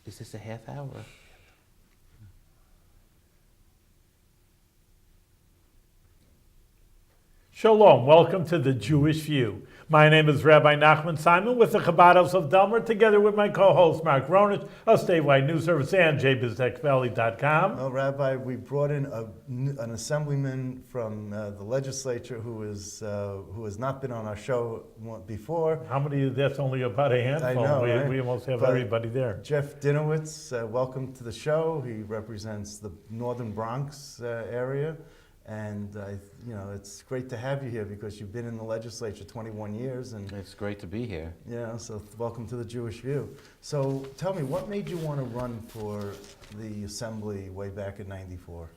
Is this a half hour? Shalom, welcome to the Jewish View. My name is Rabbi Nachman Simon with the Chabad House of Delmer, together with my co-host Mark Ronich of Statewide News Service and jbiztechvalley.com. Well, Rabbi, we brought in an assemblyman from the legislature who has not been on our show before. How many? That's only about a handful. I know, we, right? we almost have But everybody there. Jeff Dinowitz, welcome to the show. He represents the northern Bronx area. And it's great to have you here because you've been in the legislature 21 years, and It's great to be here. so welcome to the Jewish View. So tell me, what made you want to run for the assembly way back in '94?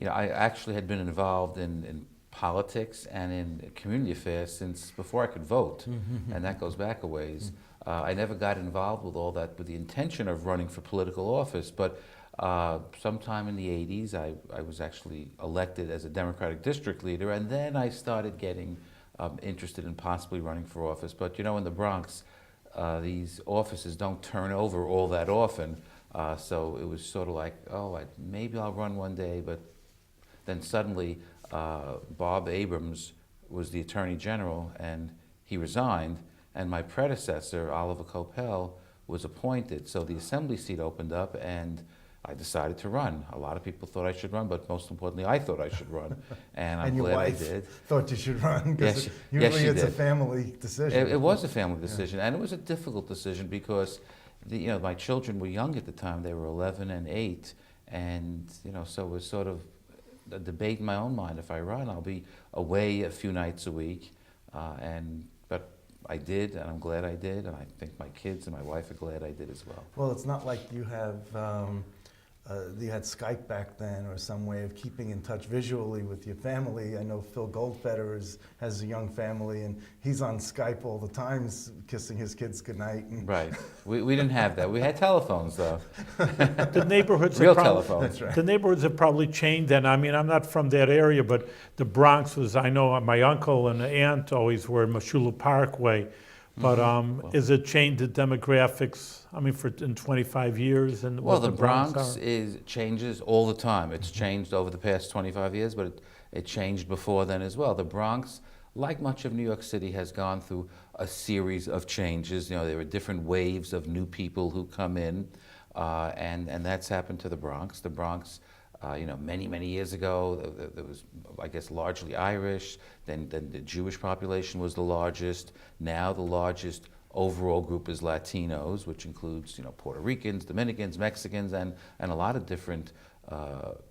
I actually had been involved in politics and in community affairs since before I could vote, and that goes back a ways. I never got involved with all that with the intention of running for political office, but sometime in the 80s, I was actually elected as a Democratic district leader, and then I started getting interested in possibly running for office. But in the Bronx, these offices don't turn over all that often, so it was sort of like, maybe I'll run one day, but then suddenly Bob Abrams was the Attorney General, and he resigned, and my predecessor, Oliver Coppell, was appointed. So the assembly seat opened up, and I decided to run. A lot of people thought I should run, but most importantly, I thought I should run, and I'm glad I did. Thought you should run because Yes, usually she it's a did. so decision. It was a family decision, and it was a difficult decision because my children were young at the time. They were 11 and 8, and so it was sort of a debate in my own mind. If I run, I'll be away a few nights a week, but I did, and I'm glad I did, and I think my kids and my wife are glad I did as well. Well, it's not like you have you had Skype back then or some way of keeping in touch visually with your family. I know Phil Goldfeder has a young family, and he's on Skype all the time, kissing his kids goodnight. Right. We didn't have that. We had telephones, though. The neighborhoods Real have telephones. That's right. The neighborhoods have probably changed, and I mean, I'm not from that area, but the Bronx was, I know my uncle and aunt always were Mashula Parkway. But is it changed the demographics? I mean, in 25 years, and Well, what the Bronx are? changes all the time. It's changed over the past 25 years, but it changed before then as well. The Bronx, like much of New York City, has gone through a series of changes. There are different waves of new people who come in, and that's happened to the Bronx. The Bronx, many years ago, there was, I guess, largely Irish. Then the Jewish population was the largest. Now the largest overall group is Latinos, which includes, Puerto Ricans, Dominicans, Mexicans, and a lot of different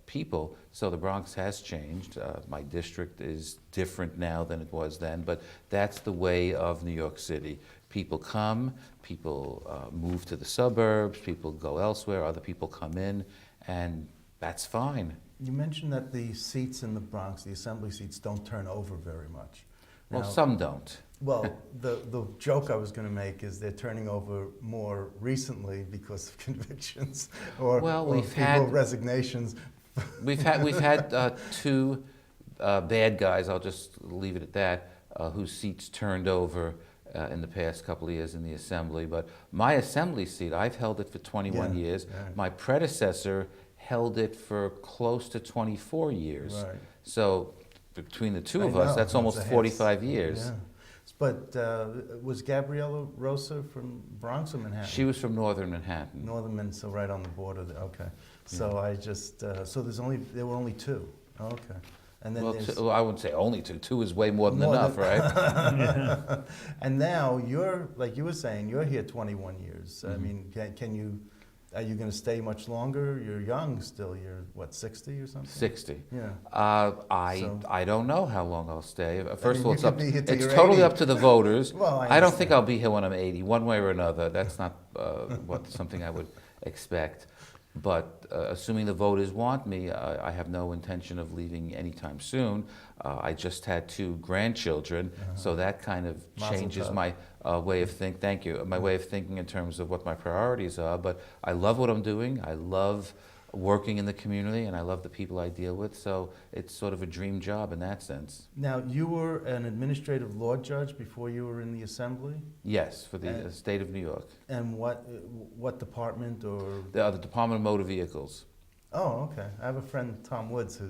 people. So the Bronx has changed. My district is different now than it was then, but that's the way of New York City. People come, people move to the suburbs, people go elsewhere, other people come in, and that's fine. You mentioned that the seats in the Bronx, the assembly seats, don't turn over very much. Well, Now, some don't. Well, the joke I was going to make is they're turning over more recently because of convictions or resignations. We've had two bad guys. I'll just leave it at that. Whose seats turned over in the past couple of years in the assembly. But my assembly seat, I've held it for 21 years. Right. My predecessor held it for close to 24 years. Right. So between the two of us, that's almost 45 years. Yeah. But was Gabriella Rosa from Bronx or Manhattan? She was from northern Manhattan. Northern, so right on the border there. Okay. So I just, so there were only two. Oh, okay. And then I wouldn't say only two. Two is way more than enough, right? And now you're, like you were saying, you're here 21 years. I mean, are you going to stay much longer? You're young still. You're, what, 60 or something? 60. Yeah. I don't know how long I'll stay. First of all, it's you're totally 80. up to the voters. Well, I don't think I'll be here when I'm 80, one way or another. That's not something I would expect. But assuming the voters want me, I have no intention of leaving anytime soon. I just had 2 grandchildren, so that kind of changes my way of thinking. Thank you. My way of thinking in terms of what my priorities are. But I love what I'm doing. I love working in the community, and I love the people I deal with. So it's sort of a dream job in that sense. Now, you were an administrative law judge before you were in the Assembly? Yes, for the state of New York. And what department or? The Department of Motor Vehicles. Oh, okay. I have a friend, Tom Woods, who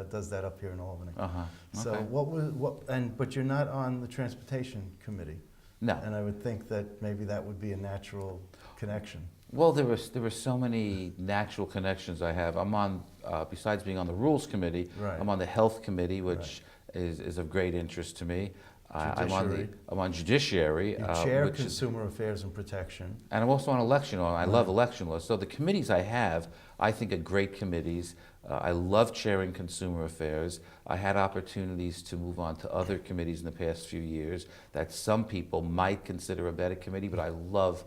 does that up here in Albany. Uh-huh. So Okay. but you're not on the Transportation Committee. No. And I would think that maybe that would be a natural connection. Well, there were so many natural connections I have. I'm on, besides being on the Rules Committee, Right. I'm on the Health Committee, which is of great interest to me. Judiciary. I'm on Judiciary. You chair which is, Consumer Affairs and Protection. and I'm also on Election Law. I Right. love election law. So the committees I have, I think are great committees. I love chairing Consumer Affairs. I had opportunities to move on to other committees in the past few years that some people might consider a better committee, but I love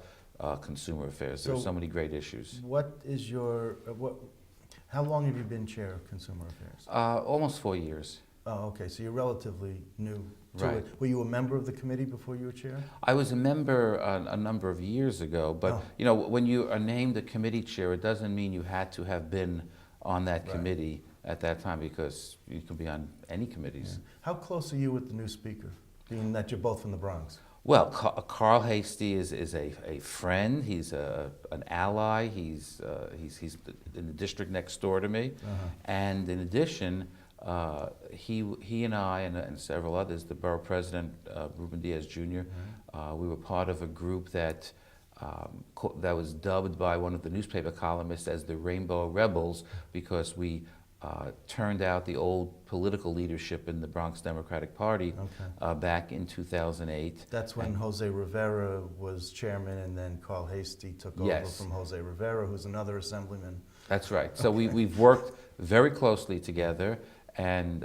Consumer Affairs. There are So so many great issues. What is your, how long have you been chair of Consumer Affairs? Almost 4 years. Oh, okay, so you're relatively new to Right. it. Were you a member of the committee before you were chair? I was a member a number of years ago, but Oh. you know, when you are named a committee chair, it doesn't mean you had to have been on that Right. committee at that time, because you can be on any committees. Yeah. How close are you with the new speaker, being that you're both from the Bronx? Well, Carl Heastie is a friend. He's an ally. He's in the district next door to me, and in addition, he and I and several others, the borough president Ruben Diaz Jr. We were part of a group that that was dubbed by one of the newspaper columnists as the Rainbow Rebels, because we turned out the old political leadership in the Bronx Democratic Party back in 2008. That's when Jose Rivera was chairman, and then Carl Heastie took over Yes. from Jose Rivera, who's another assemblyman. That's right. So we've worked very closely together, and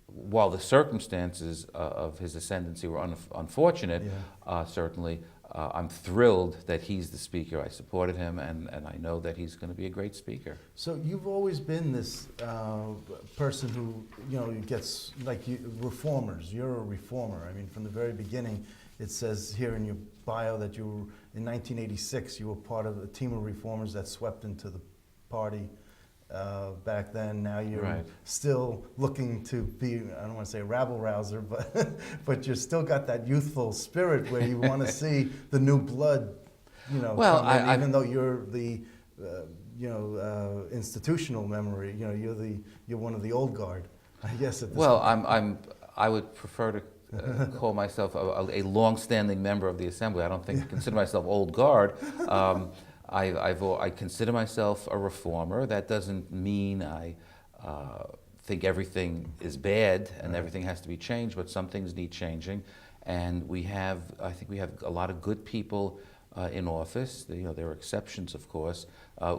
while the circumstances of his ascendancy were unfortunate, certainly, I'm thrilled that he's the speaker. I supported him, and I know that he's going to be a great speaker. So you've always been this person who, you know, gets, like, reformers. You're a reformer. I mean, from the very beginning, it says here in your bio that you were, in 1986, you were part of a team of reformers that swept into the party back then. Now you're Right. still looking to be, I don't want to say a rabble-rouser, but you're still got that youthful spirit where you want to see the new blood, you know, Well, come in, even though you're the, institutional memory, you know, you're one of the old guard, I guess. At this Well, point. I would prefer to call myself a long-standing member of the Assembly. I don't consider myself old guard. I consider myself a reformer. That doesn't mean I think everything is bad and everything has to be changed, but some things need changing. And I think we have a lot of good people in office. You know, there are exceptions, of course.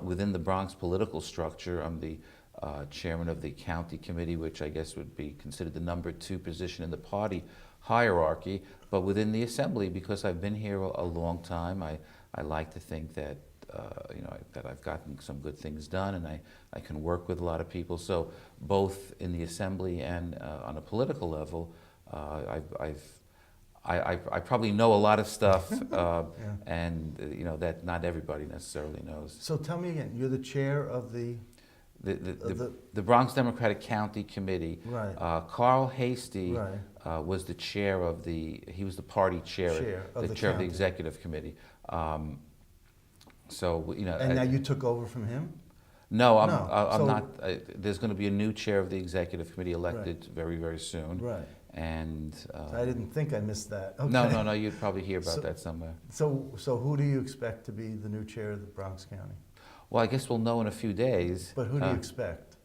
Within the Bronx political structure, I'm the chairman of the county committee, which I guess would be considered the number 2 position in the party hierarchy. But within the Assembly, because I've been here a long time, I like to think that that I've gotten some good things done, and I can work with a lot of people. So both in the Assembly and on a political level, I probably know a lot of stuff, and you know, that not everybody necessarily knows. So tell me again, you're the chair of the Bronx Democratic County Committee. Right. Carl Heastie Right. was the chair of he was the party chair of the county. executive committee. So, you know. And now you took over from him? No, I'm So- not. There's going to be a new chair of the executive committee elected very, very soon. Right. And I didn't think I missed that. Okay. no, you'd probably hear about So- that somewhere. So who do you expect to be the new chair of the Bronx County? Well, I guess we'll know in a few days. But who do you expect?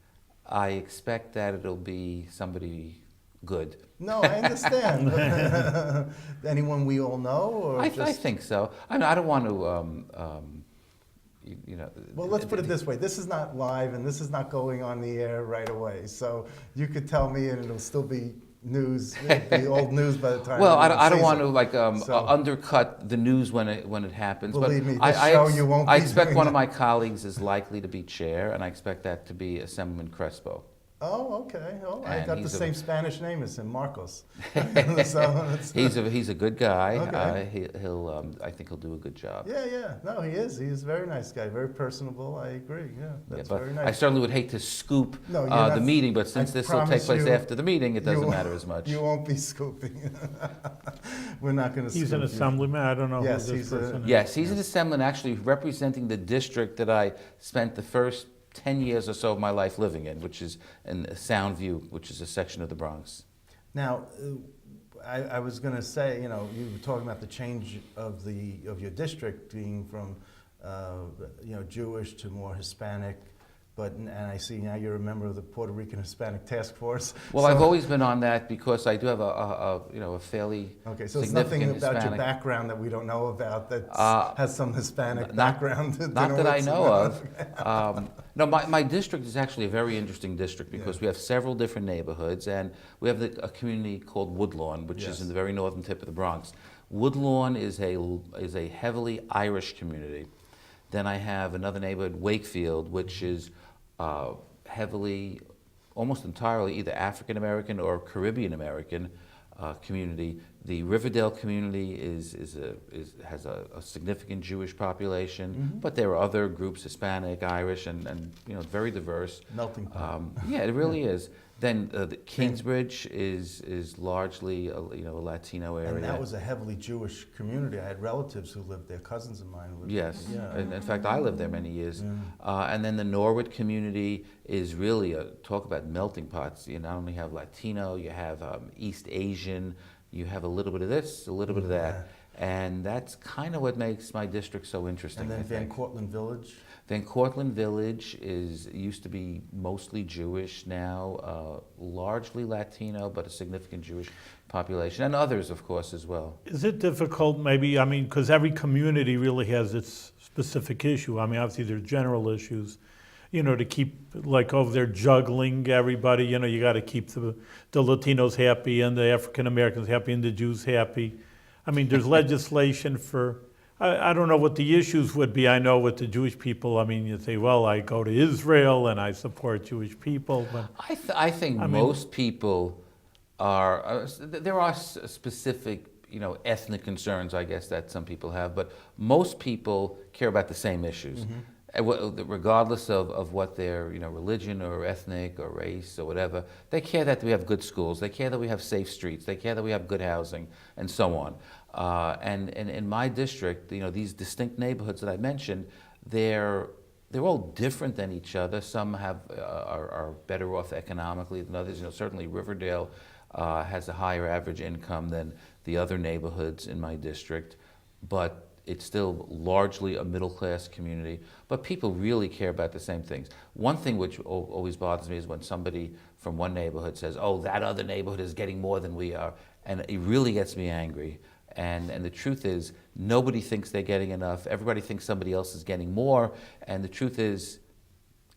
I expect that it'll be somebody good. No, I understand. Anyone we all know, or I just? think so. I mean, I don't want to, you know. Well, let's put it this way. This is not live, and this is not going on the air right away. So you could tell me, and it'll still be news, the old news by the time. Well, I everyone don't sees want it. to like So- undercut the news when it happens. Believe but me, this show you won't I be expect doing one of that. my colleagues is likely to be chair, and I expect that to be Assemblyman Crespo. Oh, okay. Oh, I And got the he's same Spanish name as him, Marcos. He's a good guy. Okay. I think he'll do a good job. Yeah. No, he is. He's a very nice guy, very personable. I agree. Yeah, that's But very nice. I certainly would hate to scoop No, you're not- the meeting, but since I this will take promise place you- after the meeting, it doesn't you- matter as much. You won't be scooping. We're not going to scoop He's an you. assemblyman, I don't know Yes, who this he's a- person is. Yes, he's an assemblyman actually representing the district that I spent the first 10 years or so of my life living in, which is in Soundview, which is a section of the Bronx. Now, I was going to say, you were talking about the change of your district being from, Jewish to more Hispanic, and I see now you're a member of the Puerto Rican Hispanic Task Force. Well, so- I've always been on that because I do have a fairly Okay, so it's nothing significant about your Hispanic. background that we don't know about that has some Hispanic Not- background. Not that I Dinowitz? know of. No, my district is actually a very interesting district because Yeah. we have several different neighborhoods, and we have a community called Woodlawn, which Yes. is in the very northern tip of the Bronx. Woodlawn is a heavily Irish community. Then I have another neighborhood, Wakefield, which is heavily, almost entirely either African American or Caribbean American community. The Riverdale community has a significant Jewish population, but there are other groups, Hispanic, Irish, and very diverse. Melting pot. Yeah, it really is. Then the Kingsbridge is largely a Latino area. And that was a heavily Jewish community. I had relatives who lived there, cousins of mine who lived Yes, there. Yeah. and in fact, I lived there many years. Yeah. And then the Norwood community is really talk about melting pots. You not only have Latino, you have East Asian, you have a little bit of this, a little bit of that. And that's kind of what makes my district so interesting. And then I Van think. Cortlandt Village. Van Cortlandt Village used to be mostly Jewish, now largely Latino, but a significant Jewish population, and others, of course, as well. Is it difficult, maybe, because every community really has its specific issue. Obviously there's general issues, to keep, like over there juggling everybody, you got to keep the Latinos happy and the African Americans happy and the Jews happy. There's legislation for, I don't know what the issues would be. I know with the Jewish people, you say, well, I go to Israel and I support Jewish people. But I think most people are, there are specific, ethnic concerns, I guess, that some people have, but most people care about the same issues. Regardless of what their religion or ethnic or race or whatever, they care that we have good schools, they care that we have safe streets, they care that we have good housing, and so on. And in my district, these distinct neighborhoods that I mentioned, they're all different than each other. Some are better off economically than others. Certainly Riverdale has a higher average income than the other neighborhoods in my district, but it's still largely a middle-class community, but people really care about the same things. One thing which always bothers me is when somebody from one neighborhood says, oh, that other neighborhood is getting more than we are, and it really gets me angry. And the truth is, nobody thinks they're getting enough. Everybody thinks somebody else is getting more, and the truth is,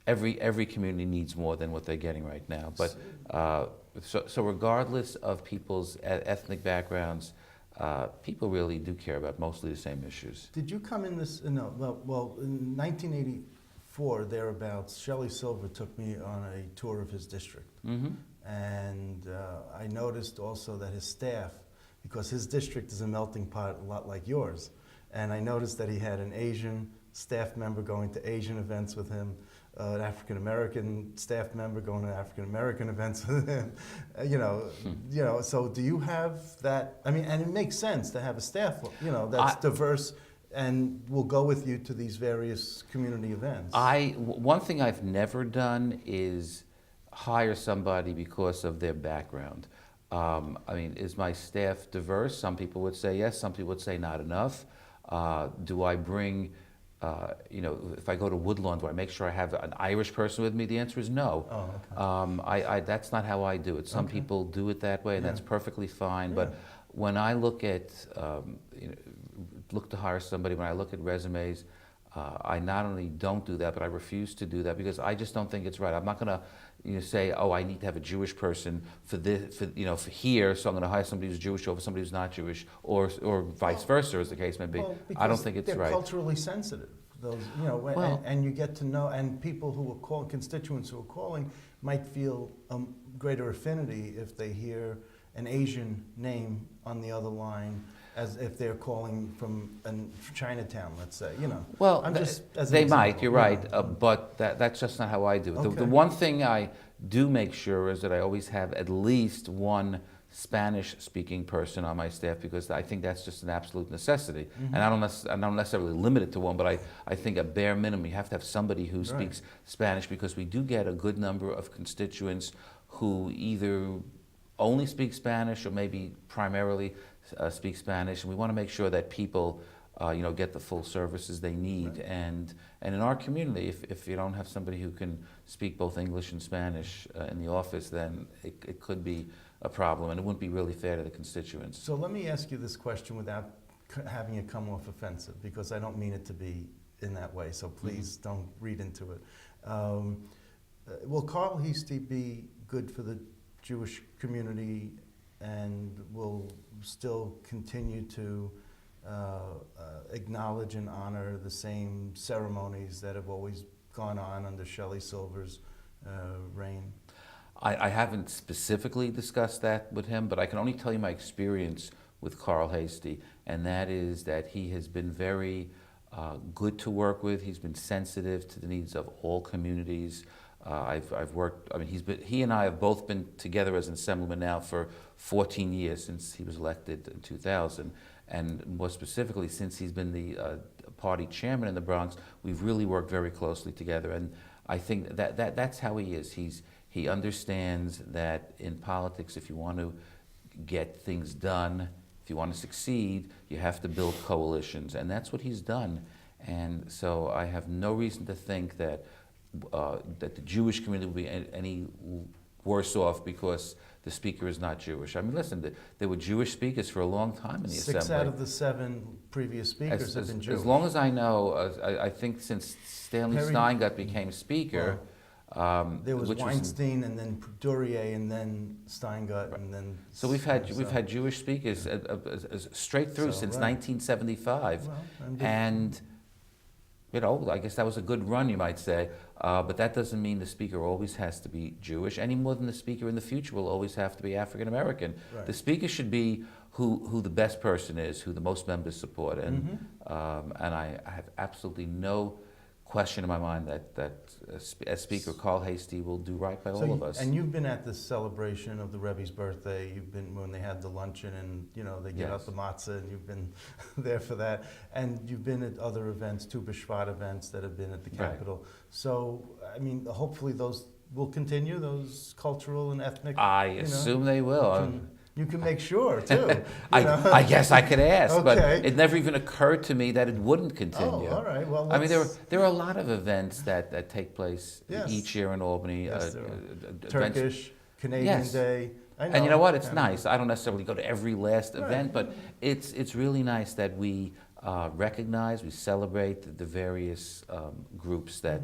every community needs more than what they're getting right now. But so regardless of people's ethnic backgrounds, people really do care about mostly the same issues. Did you come in this? No. Well, in 1984, thereabouts, Shelley Silver took me on a tour of his district, and I noticed also that his staff, because his district is a melting pot, a lot like yours, and I noticed that he had an Asian staff member going to Asian events with him, an African American staff member going to African American events with him. So do you have that? And it makes sense to have a staff, that's diverse and will go with you to these various community events. One thing I've never done is hire somebody because of their background. Is my staff diverse? Some people would say yes, some people would say not enough. Do I bring, if I go to Woodlawn, do I make sure I have an Irish person with me? The answer is no. Oh, okay. That's not how I do it. Some people do it that way, and that's perfectly fine. Yeah. But when I look at, look to hire somebody, when I look at resumes, I not only don't do that, but I refuse to do that because I just don't think it's right. I'm not going to say, oh, I need to have a Jewish person for this, for here, so I'm going to hire somebody who's Jewish over somebody who's not Jewish, or vice versa, as the case may be. Well, I don't think it's they're right. culturally sensitive. those, you know, Well- and you get to know, and people who are calling, constituents who are calling, might feel greater affinity if they hear an Asian name on the other line, as if they're calling from Chinatown, let's say, you know. Well, I'm just, as an they example, might, you're you right, know. but that's just not how I do it. The Okay. one thing I do make sure is that I always have at least one Spanish-speaking person on my staff, because I think that's just an absolute necessity. Mm-hmm. And I don't necessarily limit it to one, but I think a bare minimum, you have to have somebody who speaks Spanish, because we do get a good number of constituents who either only speak Spanish or maybe primarily speak Spanish, and we want to make sure that people you know, get the full services they need. Right. And in our community, if you don't have somebody who can speak both English and Spanish in the office, then it could be a problem, and it wouldn't be really fair to the constituents. So let me ask you this question without having it come off offensive, because I don't mean it to be in that way, so please don't read into it. Will Carl Heastie be good for the Jewish community, and will still continue to acknowledge and honor the same ceremonies that have always gone on under Shelley Silver's reign? I haven't specifically discussed that with him, but I can only tell you my experience with Carl Heastie, and that is that he has been very good to work with. He's been sensitive to the needs of all communities. I've worked, I mean, he and I have both been together as an assemblyman now for 14 years, since he was elected in 2000. And more specifically, since he's been the party chairman in the Bronx, we've really worked very closely together. And I think that's how he is. He understands that in politics, if you want to get things done, if you want to succeed, you have to build coalitions. And that's what he's done. And so I have no reason to think that that the Jewish community will be any worse off because the speaker is not Jewish. I mean, listen, there were Jewish speakers for a long time in the Assembly. 6 out of the 7 previous speakers have been Jewish. As long as I know, I think since Stanley Steingart became speaker, there was Weinstein, and then Durier, and then Steingart, and then. So we've had Jewish speakers straight through since 1975, and you know, I guess that was a good run, you might say. But that doesn't mean the speaker always has to be Jewish, any more than the speaker in the future will always have to be African American. Right. The speaker should be who the best person is, who the most members support, and I have absolutely no question in my mind that as Speaker Carl Heastie will do right by all of us. And you've been at the celebration of the Rebbe's birthday. You've been when they had the luncheon, and you know they give out the matzah, and you've been there for that. And you've been at other events, Tu B'Shvat events that have been at the Capitol. Right. So I mean, hopefully those will continue, those cultural and ethnic. I assume they will. You can make sure, too. I guess I could ask, Okay. but it never even occurred to me that it wouldn't continue. Oh, all right. Well, I mean, there are a lot of events that take place each year in Albany. Yes, Turkish, Canadian Day. I know. And you know what? It's nice. I don't necessarily go to every last event, but it's really nice that we recognize, we celebrate the various groups that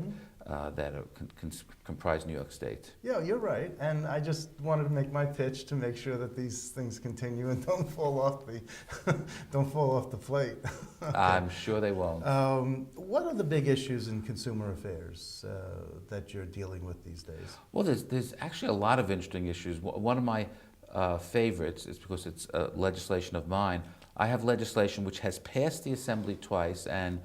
comprise New York State. Yeah, you're right, and I just wanted to make my pitch to make sure that these things continue and don't fall off the plate. Okay. I'm sure they won't. What are the big issues in consumer affairs that you're dealing with these days? Well, there's actually a lot of interesting issues. One of my favorites is because it's legislation of mine. I have legislation which has passed the Assembly twice, and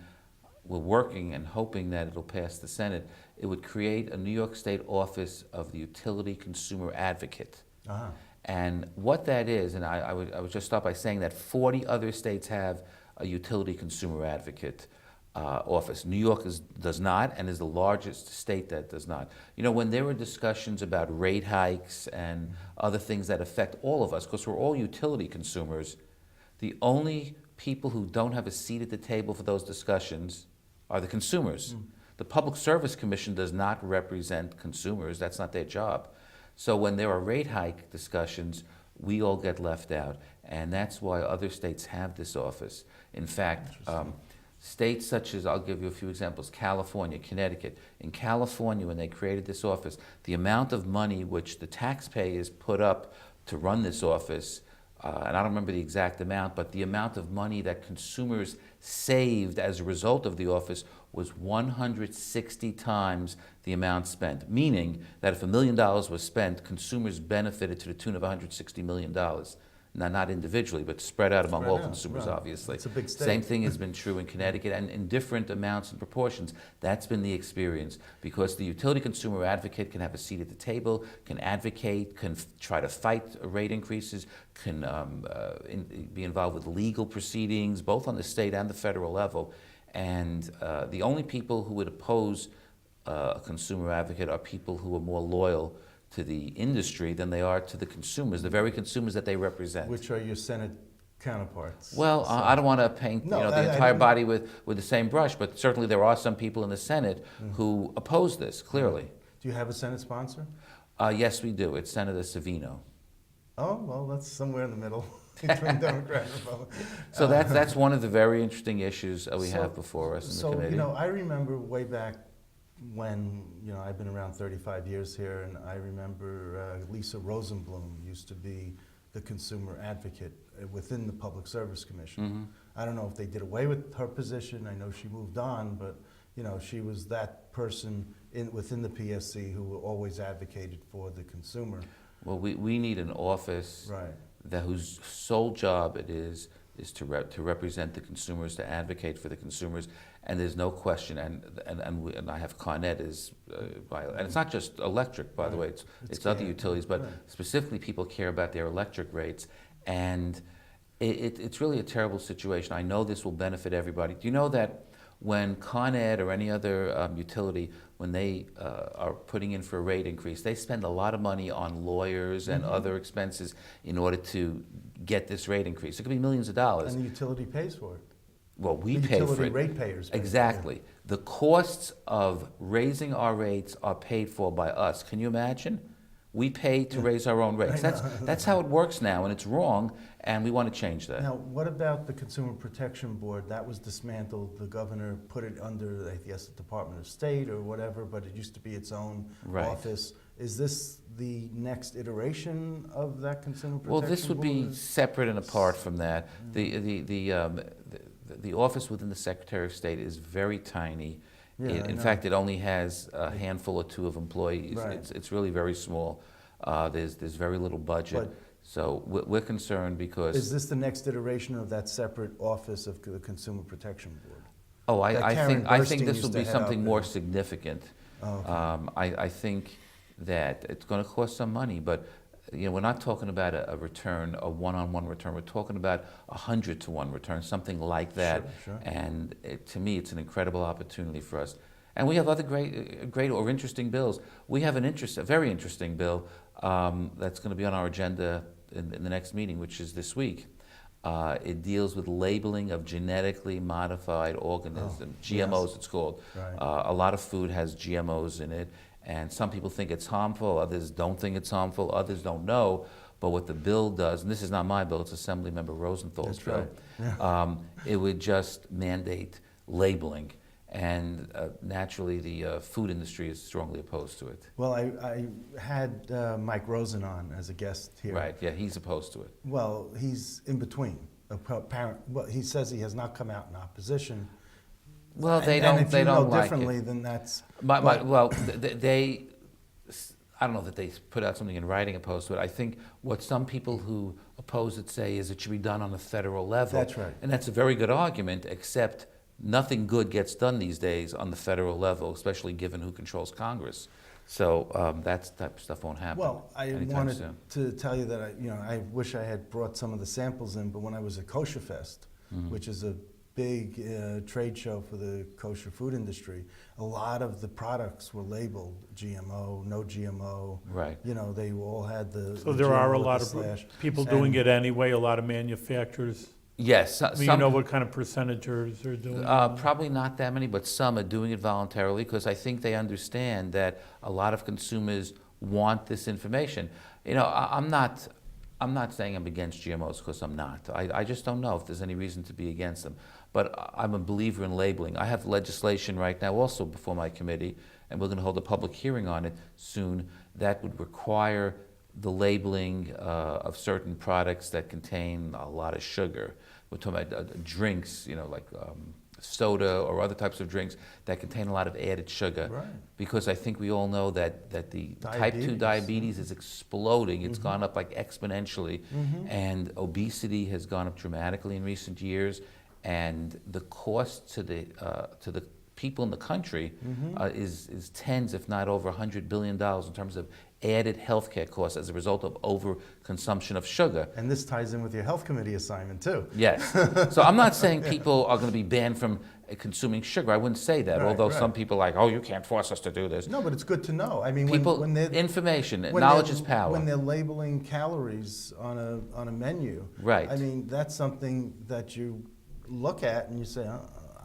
we're working and hoping that it'll pass the Senate. It would create a New York State Office of the Utility Consumer Advocate. Uh-huh. And what that is, and I would just start by saying that 40 other states have a Utility Consumer Advocate office. New York does not, and is the largest state that does not. You know, when there were discussions about rate hikes and other things that affect all of us, because we're all utility consumers, the only people who don't have a seat at the table for those discussions are the consumers. The Public Service Commission does not represent consumers. That's not their job. So when there are rate hike discussions, we all get left out. And that's why other states have this office. In fact, states such as, I'll give you a few examples, California, Connecticut. In California, when they created this office, the amount of money which the taxpayers put up to run this office and I don't remember the exact amount, but the amount of money that consumers saved as a result of the office was 160 times the amount spent, meaning that if $1 million was spent, consumers benefited to the tune of $160 million. Now, not individually, but spread out among all consumers, right. obviously. It's a big state. Same thing has been true in Connecticut, and in different amounts and proportions. That's been the experience, because the utility consumer advocate can have a seat at the table, can advocate, can try to fight rate increases, can be involved with legal proceedings, both on the state and the federal level. And the only people who would oppose a consumer advocate are people who are more loyal to the industry than they are to the consumers, the very consumers that they represent. Which are your Senate counterparts? Well, I don't want to paint the entire body with the same brush, but certainly there are some people in the Senate who oppose this, clearly. Do you have a Senate sponsor? Yes, we do. It's Senator Savino. Oh, well, that's somewhere in the middle between Democrat and Republican. So that's one of the very interesting issues we have before us in the committee. I remember way back when, I've been around 35 years here, and I remember Lisa Rosenblum used to be the consumer advocate within the Public Service Commission. I don't know if they did away with her position. I know she moved on, but she was that person within the PSC who always advocated for the consumer. Well, we need an office whose sole job it is to represent the consumers, to advocate for the consumers, and there's no question. And I have Con Ed and it's not just electric, by the way. It's other utilities, but specifically people care about their electric rates, and it's really a terrible situation. I know this will benefit everybody. Do you know that when Con Ed or any other utility, when they are putting in for a rate increase, they spend a lot of money on lawyers and other expenses in order to get this rate increase? It could be millions of dollars. And the utility pays for it. Well, we pay for it. Utility ratepayers pay Exactly. The costs of raising our rates are paid for by us. Can you imagine? We pay to raise our own rates. That's how it works now, and it's wrong, and we want to change that. Now, what about the Consumer Protection Board? That was dismantled. The governor put it under, I guess, the Department of State or whatever, but it used to be its own office. Is this the next iteration of that Consumer Protection Board? Well, this would be separate and apart from that. The office within the Secretary of State is very tiny. In fact, it only has a handful or two of employees. It's really very small. There's very little budget. So we're concerned because... Is this the next iteration of that separate office of the Consumer Protection Board? Oh, I think this will be something more significant. I think that it's going to cost some money, but we're not talking about a return, a one-on-one return. We're talking about 100-to-1 return, something like that. Sure. And to me, it's an incredible opportunity for us. And we have other great or interesting bills. We have a very interesting bill that's going to be on our agenda in the next meeting, which is this week. It deals with labeling of genetically modified organisms, GMOs it's called. A lot of food has GMOs in it, and some people think it's harmful, others don't think it's harmful, others don't know. But what the bill does, and this is not my bill, it's Assemblymember Rosenthal's bill, it would just mandate labeling. And naturally, the food industry is strongly opposed to it. Well, I had Mike Rosen on as a guest here. Right, yeah, he's opposed to it. Well, he's in between. Well, he says he has not come out in opposition. Well, they and don't. if They you don't know like differently, it. then that's. Well, they. I don't know that they put out something in writing opposed to it. I think what some people who oppose it say is it should be done on a federal level. That's right. And that's a very good argument, except nothing good gets done these days on the federal level, especially given who controls Congress. So that type of stuff won't happen. Well, I anytime wanted soon. to tell you that I wish I had brought some of the samples in, but when I was at Kosher Fest, which is a big trade show for the kosher food industry, a lot of the products were labeled GMO, no GMO. Right. They all had the. So the there are a GMO lot with the of slash. people doing it anyway, a lot of manufacturers. Yes. You know what kind of percentages are doing it? Probably not that many, but some are doing it voluntarily because I think they understand that a lot of consumers want this information. I'm not saying I'm against GMOs because I'm not. I just don't know if there's any reason to be against them. But I'm a believer in labeling. I have legislation right now also before my committee, and we're going to hold a public hearing on it soon, that would require the labeling of certain products that contain a lot of sugar. We're talking about drinks, like soda or other types of drinks that contain a lot of added sugar. Right. Because I think we all know that the type 2 diabetes is exploding. It's gone up like exponentially, and obesity has gone up dramatically in recent years. And the cost to the people in the country is tens, if not over $100 billion in terms of added healthcare costs as a result of overconsumption of sugar. And this ties in with your health committee assignment too. Yes. So I'm not saying people are going to be banned from consuming sugar. I wouldn't say that, although some people are like, oh, you can't force us to do this. No, but it's good to know. I mean, when information, knowledge is power. When they're labeling calories on a menu, right. I mean, that's something that you look at and you say,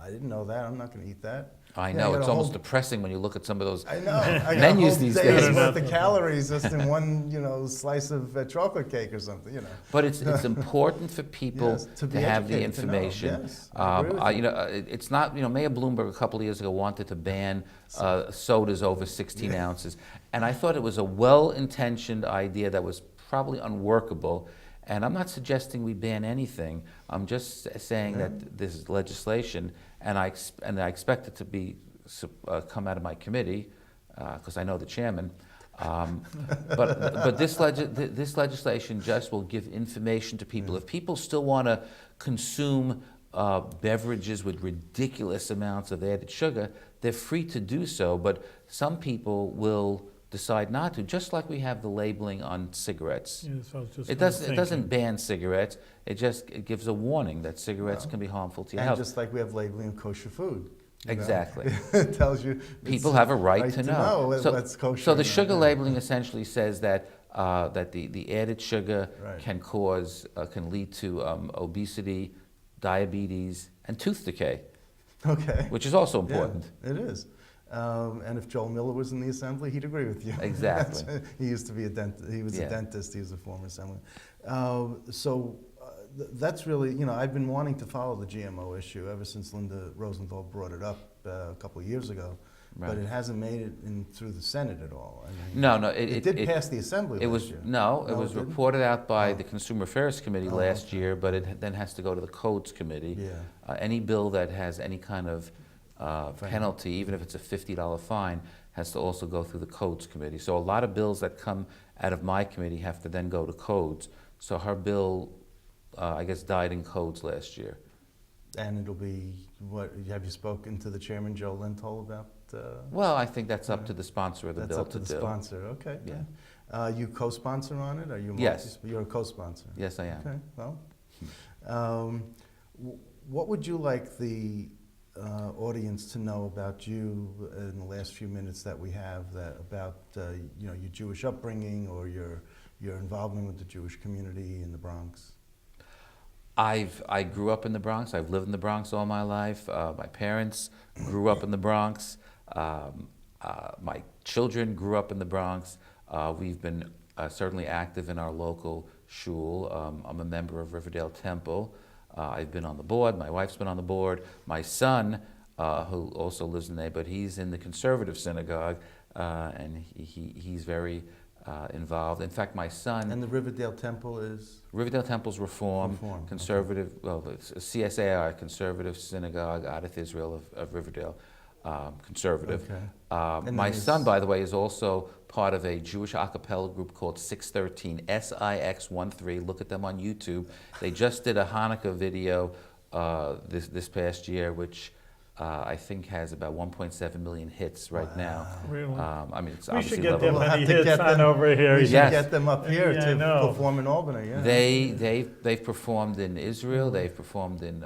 I didn't know that. I'm not going to eat that. I know, it's almost depressing when you look at some of those menus these days. I got the calories just in one, slice of chocolate cake or something, But it's important for people to have the information. Yes, it's not, Mayor Bloomberg a couple of years ago wanted to ban sodas over 16 ounces. And I thought it was a well-intentioned idea that was probably unworkable. And I'm not suggesting we ban anything. I'm just saying that this is legislation, and I expect it to be come out of my committee, because I know the chairman. But this legislation just will give information to people. If people still want to consume beverages with ridiculous amounts of added sugar, they're free to do so. But some people will decide not to, just like we have the labeling on cigarettes. Yes, I was just It doesn't ban cigarettes. It gives a warning that cigarettes can be harmful to your health. And just like we have labeling of kosher food. Exactly. It tells you. People have a right to know. What's kosher. So the sugar labeling essentially says that the added sugar can lead to obesity, diabetes, and tooth decay. Okay. Which is also important. Yeah, it is. And if Joel Miller was in the assembly, he'd agree with you. Exactly. He used to be a dentist. He was a dentist. He was a former assemblyman. That's really, I've been wanting to follow the GMO issue ever since Linda Rosenthal brought it up a couple of years ago. Right. But it hasn't made it through the Senate at all. I mean, no. It did pass the Assembly last year. It was reported out by the Consumer Affairs Committee last year, but it then has to go to the Codes Committee. Yeah. Any bill that has any kind of penalty, even if it's a $50 fine, has to also go through the Codes Committee. So a lot of bills that come out of my committee have to then go to Codes. So her bill, I guess, died in Codes last year. And it'll be, have you spoken to the chairman, Joe Lentol, about? Well, I think that's up to the sponsor of the bill to do. That's up to the sponsor, okay. Yeah. You co-sponsor on it? Are you yes. You're a co-sponsor? Yes, I am. Okay, well, what would you like the audience to know about you in the last few minutes that we have, about your Jewish upbringing or your involvement with the Jewish community in the Bronx? I grew up in the Bronx. I've lived in the Bronx all my life. My parents grew up in the Bronx. My children grew up in the Bronx. We've been certainly active in our local shul. I'm a member of Riverdale Temple. I've been on the board. My wife's been on the board. My son, who also lives in the neighborhood, he's in the conservative synagogue, and he's very involved. In fact, my son... And the Riverdale Temple is? Riverdale Temple's Reform, conservative, it's a CSAI, Conservative Synagogue, Adath Israel of Riverdale, conservative. Okay. My son, by the way, is also part of a Jewish a cappella group called 613, SIX13. Look at them on YouTube. They just did a Hanukkah video this past year, which I think has about 1.7 million hits right now. Really? I mean, it's we obviously should get them we'll many hits on over here. We should get them up here to perform in Albany. Yeah. They've performed in Israel. They've performed in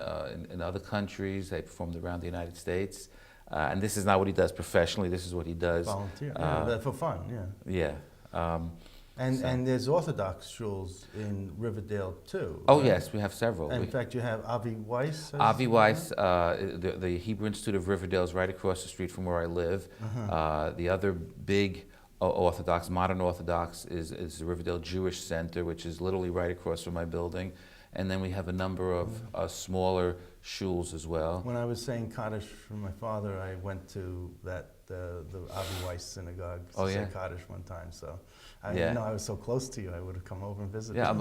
other countries. They performed around the United States. And this is not what he does professionally. This is what he does. Volunteer, for fun. Yeah. Yeah. And there's Orthodox shuls in Riverdale too. Oh yes, we have several. And in fact, you have Avi Weiss. Avi Weiss, the Hebrew Institute of Riverdale is right across the street from where I live. The other big Orthodox, modern Orthodox, is the Riverdale Jewish Center, which is literally right across from my building. And then we have a number of smaller shuls as well. When I was saying Kaddish for my father, I went to that the Avi Weiss Synagogue, Oh, yeah. Kaddish one time. So I Yeah. didn't know I was so close to you. I would have come over and visited. Yeah,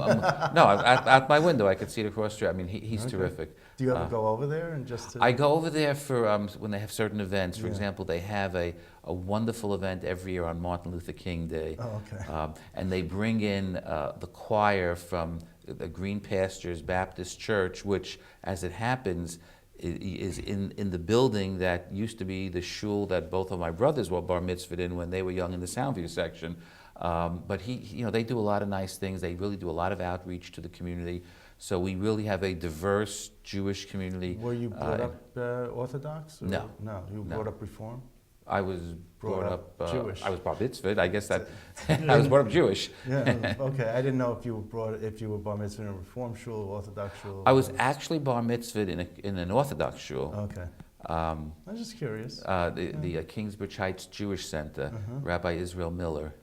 no, out my window, I could see it across the street. I mean, he's Okay. terrific. Do you ever go over there and just? I go over there for when they have certain events. For Yeah. example, they have a wonderful event every year on Martin Luther King Day. Oh, okay. And they bring in the choir from the Green Pastures Baptist Church, which, as it happens, is in the building that used to be the shul that both of my brothers were bar mitzvahed in when they were young in the Soundview section. But they do a lot of nice things. They really do a lot of outreach to the community. So we really have a diverse Jewish community. Were you brought up Orthodox? Or? No. No, you were No. brought up Reform? I was brought up Jewish. I was bar mitzvahed. I guess that I was brought up Jewish. Yeah. Okay. I didn't know if you were bar mitzvah in a Reform shul, Orthodox shul. I was actually bar mitzvahed in an Orthodox shul. Okay. I'm just curious. The Kingsbridge Heights Jewish Center, Rabbi Israel Miller.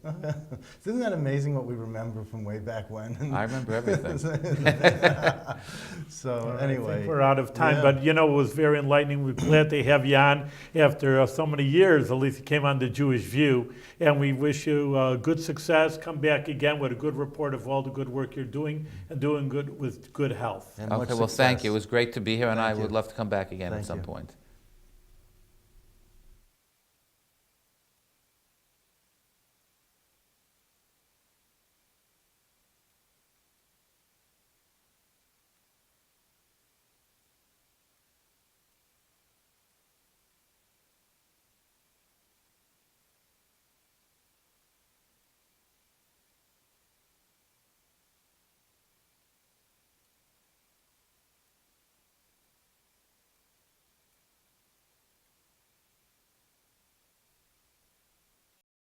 Isn't that amazing what we remember from way back when? I remember everything. So I anyway, think we're out of time, yeah. but it was very enlightening. We're glad to have you on after so many years. At least you came on the Jewish View, and we wish you good success. Come back again with a good report of all the good work you're doing and doing good with good health. And much Okay, well, thank success. you. It was great to be here, and I Thank would you. love to come back again at Thank some you. point.